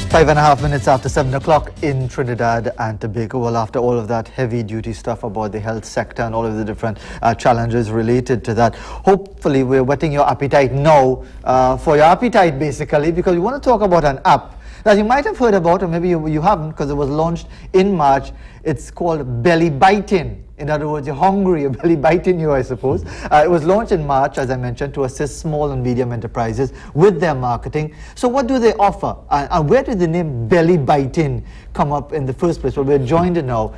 5.5 minutes after 7 o'clock in Trinidad and Tobago. Well, after all of that heavy-duty stuff about the health sector and all of the different challenges related to that, hopefully we're whetting your appetite now for your appetite, basically, because we want to talk about an app that you might have heard about, or maybe you haven't, because it was launched in March. It's called Belly Biting. In other words, you're hungry, you're belly biting you, I suppose. It was launched in March, as I mentioned, to assist small and medium enterprises with their marketing. So what do they offer? And where did the name Belly Biting come up in the first place? Well, we're joined now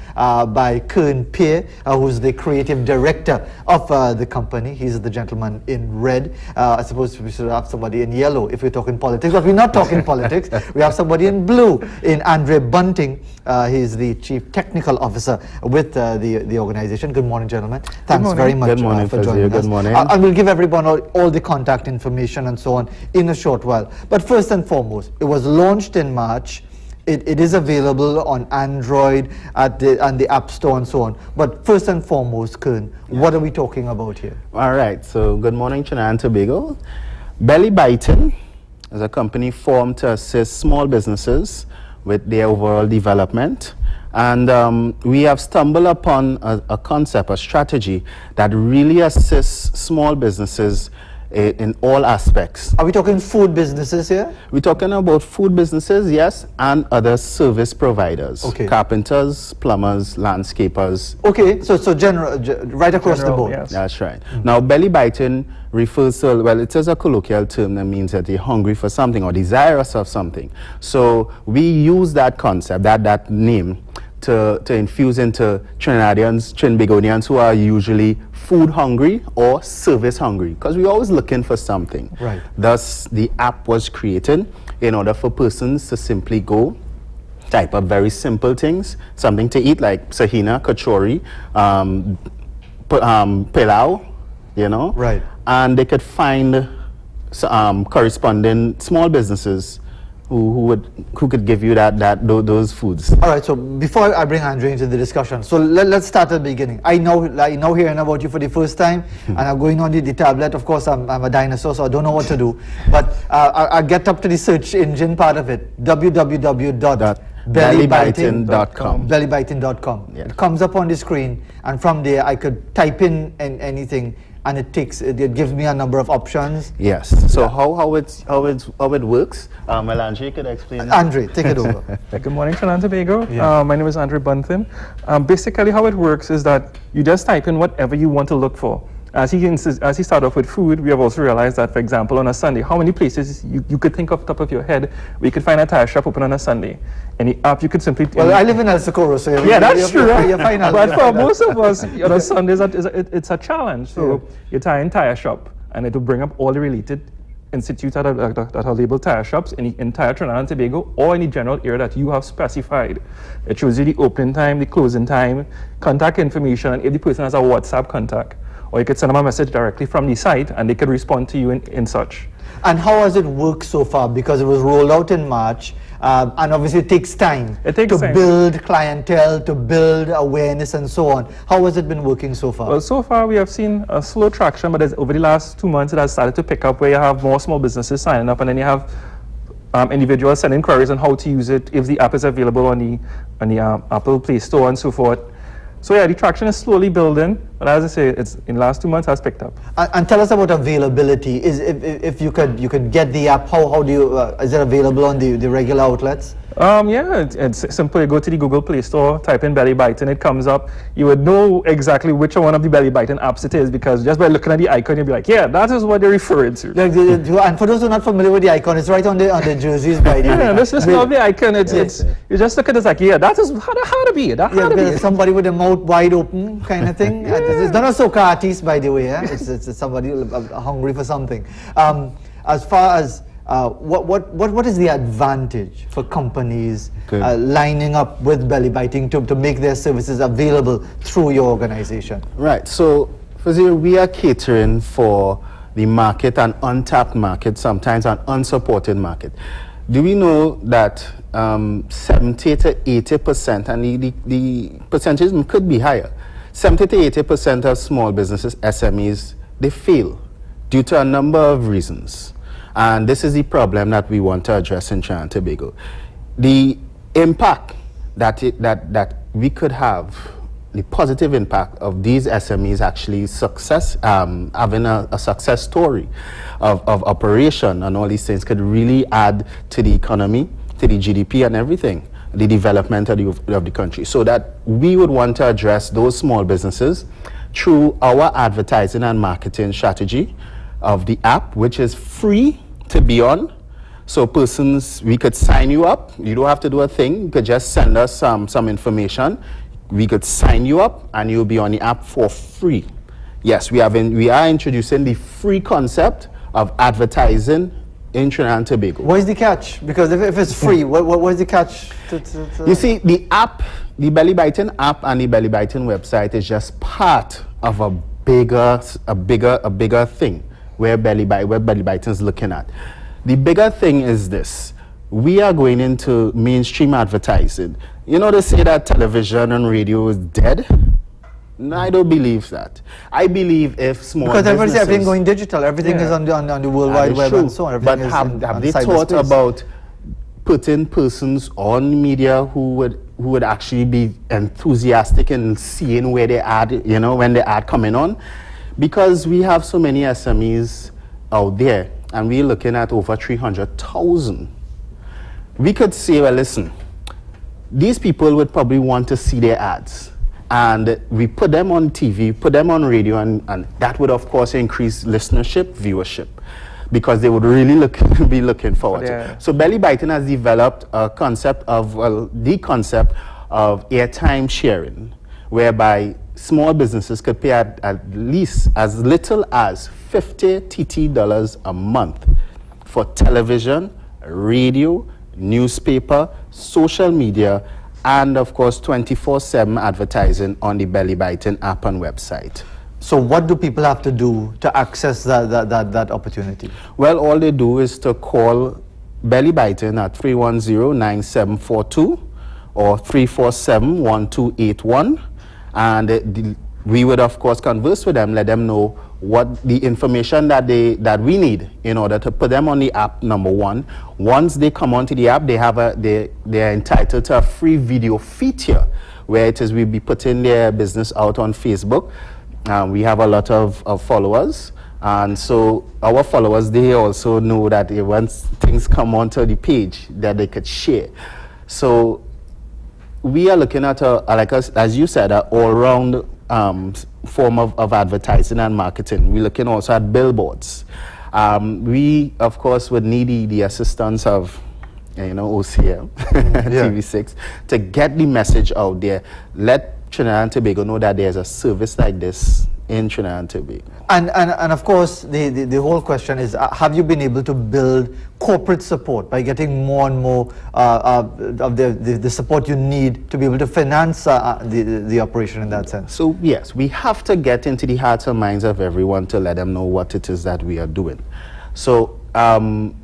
by Kern Peer, who's the creative director of the company. He's the gentleman in red. I suppose we should have somebody in yellow if we're talking politics, but we're not talking politics. We have somebody in blue, in Andre Bunting. He's the chief technical officer with the organization. Good morning, gentlemen. Thanks very much for joining us. Good morning. And we'll give everyone all the contact information and so on in a short while. But first and foremost, it was launched in March. It is available on Android and the App Store and so on. But first and foremost, Kern, what are we talking about here? All right. So good morning, Trinidad and Tobago. Belly Biting is a company formed to assist small businesses with their overall development. And we have stumbled upon a concept, a strategy that really assists small businesses in all aspects. Are we talking food businesses here? We're talking about food businesses, yes, and other service providers. Okay. Carpenters, plumbers, landscapers. Okay, so general, right across the board. Yes. That's right. Now, belly biting refers to, well, it is a colloquial term that means that you're hungry for something or desirous of something. So we use that concept, that name, to infuse into Trinidadians, Trinbagonians who are usually food hungry or service hungry, because we're always looking for something. Right. Thus, the app was created in order for persons to simply go type up very simple things, something to eat like sahina, kachori, pilau, you know? Right. And they could find corresponding small businesses who could give you those foods. All right, so before I bring Andre into the discussion, so let's start at the beginning. I know hearing about you for the first time, and I'm going on the tablet. Of course, I'm a dinosaur, so I don't know what to do. But I'll get up to the search engine part of it, www.bellybiting.com. Bellybiting.com. Yeah. It comes up on the screen, and from there I could type in anything, and it gives me a number of options. Yes. So how it works? Well, Andre, you could explain. Andre, take it over. Good morning, Trinidad and Tobago. Yeah. My name is Andre Bunting. Basically, how it works is that you just type in whatever you want to look for. As he started off with food, we have also realized that, for example, on a Sunday, how many places you could think off the top of your head where you could find a tire shop open on a Sunday? Any app you could simply... Well, I live in El Socorro, so that's true. You're fine. But for most of us, on Sundays, it's a challenge. So you tie in tire shop, and it will bring up all the related institutes that are labeled tire shops in the entire Trinidad and Tobago or in the general area that you have specified. It shows you the opening time, the closing time, contact information, and if the person has a WhatsApp contact. Or you could send them a message directly from the site and they could respond to you in such. And how has it worked so far? Because it was rolled out in March, and obviously it takes time to build clientele, to build awareness and so on. How has it been working so far? Well, so far we have seen a slow traction, but over the last 2 months it has started to pick up, where you have more small businesses signing up, and then you have individuals sending queries on how to use it, if the app is available on the Apple Play Store and so forth. So yeah, the traction is slowly building, but as I say, it's in the last 2 months has picked up. And tell us about availability. If you could get the app, how do you is it available on the regular outlets? Yeah, it's simple. You go to the Google Play Store, type in Belly Biting, it comes up. You would know exactly which one of the Belly Biting apps it is, because just by looking at the icon, you'll be like, yeah, that is what they're referring to. And for those who are not familiar with the icon, it's right on the jerseys, by the way. Yeah, this lovely icon. You just look at it, it's like, yeah, that is how to be. Somebody with a mouth wide open kind of thing. Yeah. It's not a soca artist, by the way. It's somebody hungry for something. As far as what is the advantage for companies lining up with Belly Biting to make their services available through your organization? Right. So, we are catering for the market, an untapped market, sometimes an unsupported market. Do we know that 70 to 80%, and the percentage could be higher, 70 to 80% of small businesses, SMEs, they fail due to a number of reasons. And this is the problem that we want to address in Trinidad and Tobago. the impact that we could have, the positive impact of these SMEs actually having a success story of operation and all these things could really add to the economy, to the GDP and everything, the development of the country. So that we would want to address those small businesses through our advertising and marketing strategy of the app, which is free to be on. So persons, we could sign you up. You don't have to do a thing. You could just send us some information. We could sign you up and you'll be on the app for free. Yes, we are introducing the free concept of advertising in Trinidad and Tobago. What is the catch? Because if it's free, what is the catch? You see, the app, the Belly Biting app and the Belly Biting website is just part of a bigger thing where Belly Biting is looking at. The bigger thing is this: we are going into mainstream advertising. You know, they say that television and radio is dead. No, I don't believe that. I believe if small because businesses... Because everything going digital, everything is on the World Wide Web and so on. But have they thought about putting persons on media who would actually be enthusiastic in seeing where they ad, when the ad coming on? Because we have so many SMEs out there, and we're looking at over 300,000. We could say, well, listen, these people would probably want to see their ads. And we put them on TV, put them on radio, and that would, of course, increase listenership, viewership, because they would really be looking forward to it. So Belly Biting has developed a concept of, the concept of airtime sharing, whereby small businesses could pay at least as little as $50 TT a month for television, radio, newspaper, social media, and of course 24/7 advertising on the Belly Biting app and website. So what do people have to do to access that opportunity? Well, all they do is to call Belly Biting at 310-9742 or 347-1281, and we would of course converse with them, let them know what the information that we need in order to put them on the app. Number one, once they come onto the app, they are entitled to a free video feature where it is we'll be putting their business out on Facebook. We have a lot of followers, and so our followers, they also know that once things come onto the page that they could share. So we are looking at as you said, an all-round form of advertising and marketing. We're looking also at billboards. We, of course, would need the assistance of, OCM, TV6, to get the message out there. Let Trinidad and Tobago know that there's a service like this in Trinidad and Tobago. And of course, the whole question is, have you been able to build corporate support by getting more and more of the support you need to be able to finance the operation in that sense? So yes, we have to get into the hearts and minds of everyone to let them know what it is that we are doing. So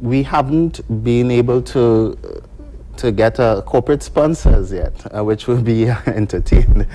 we haven't been able to get corporate sponsors yet, which will be entertained.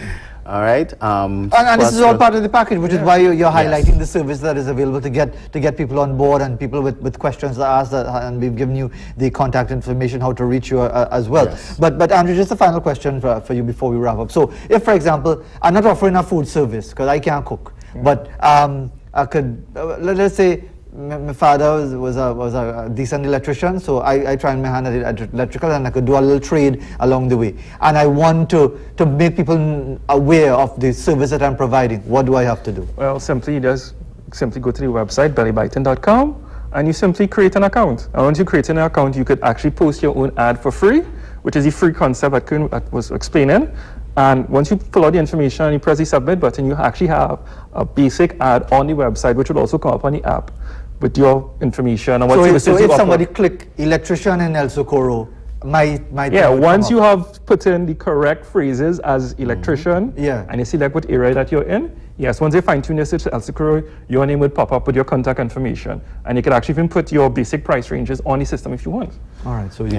All right. And this is all part of the package, which is why you're highlighting the service that is available to get people on board and people with questions to ask, and we've given you the contact information, how to reach you as well. Yes. But Andrew, just a final question for you before we wrap up. So if, for example, I'm not offering a food service because I can't cook, but I could, let's say, my father was a decent electrician, so I tried my hand at electrical, and I could do a little trade along the way. And I want to make people aware of the service that I'm providing. What do I have to do? Well, simply go to the website, bellybiting.com, and you simply create an account. And once you create an account, you could actually post your own ad for free, which is the free concept that was explaining. And once you fill out the information and you press the submit button, you actually have a basic ad on the website, which will also come up on the app with your information and what services you offer. So if somebody click electrician in El Socorro, once you have put in the correct phrases as electrician, and you select what area that you're in, once they fine-tune your search to El Socorro, your name would pop up with your contact information, and you can actually even put your basic price ranges on the system if you want. All right, so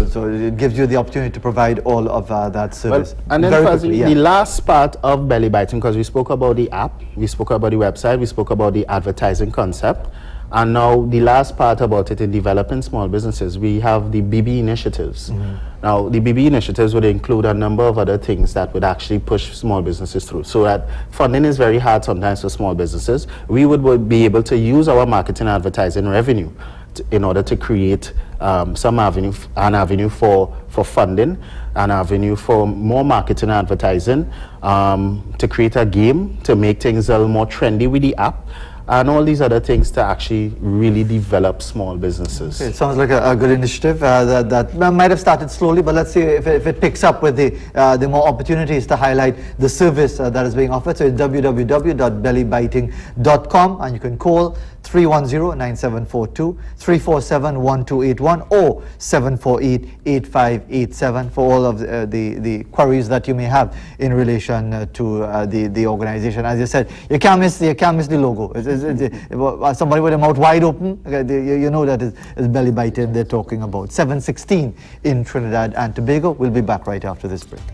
so it gives you the opportunity to provide all of that service. Well, and then the last part of Belly Biting, because we spoke about the app, we spoke about the website, we spoke about the advertising concept. And now the last part about it in developing small businesses, we have the BB initiatives. Now, the BB initiatives would include a number of other things that would actually push small businesses through. So that funding is very hard sometimes for small businesses. We would be able to use our marketing and advertising revenue in order to create an avenue for funding, an avenue for more marketing and advertising, to create a game, to make things a little more trendy with the app, and all these other things to actually really develop small businesses. Okay, it sounds like a good initiative that might have started slowly, but let's see if it picks up with the more opportunities to highlight the service that is being offered. So it's www.bellybiting.com, and you can call 310-9742, 347-1281 or 748-8587 for all of the queries that you may have in relation to the organization. As you said, you can't miss the logo. Somebody with a mouth wide open, you know that is Belly Biting they're talking about. 7:16 in Trinidad and Tobago. We'll be back right after this break.